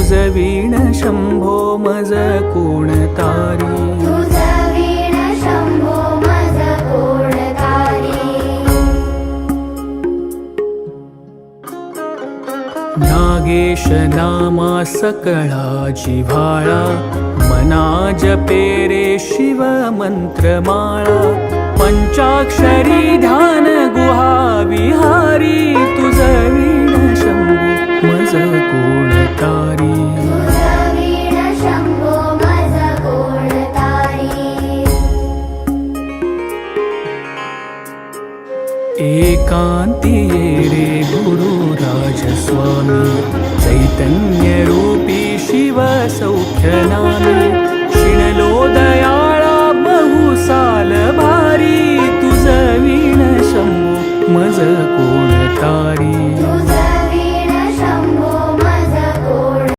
तुझ वीण शंभो मज कोण तारी तुझ वीण शंभो मज कोण तारी नागेश नामा सकळा जिव्हाळा मना जपे रे शिव मंत्रमाळा पंचाक्षरी ध्यान गुहा विहारी तुझ वीण शंभो मज कोण तारी तुझ वीण शंभो मज कोण तारी एकांती ये रे गुरुराज स्वामी चैतन्य रूपी शिव सौख्य नामी शिणलो दयाळा बहुसाल भारी तुझ वीण शंभो मज कोण तारी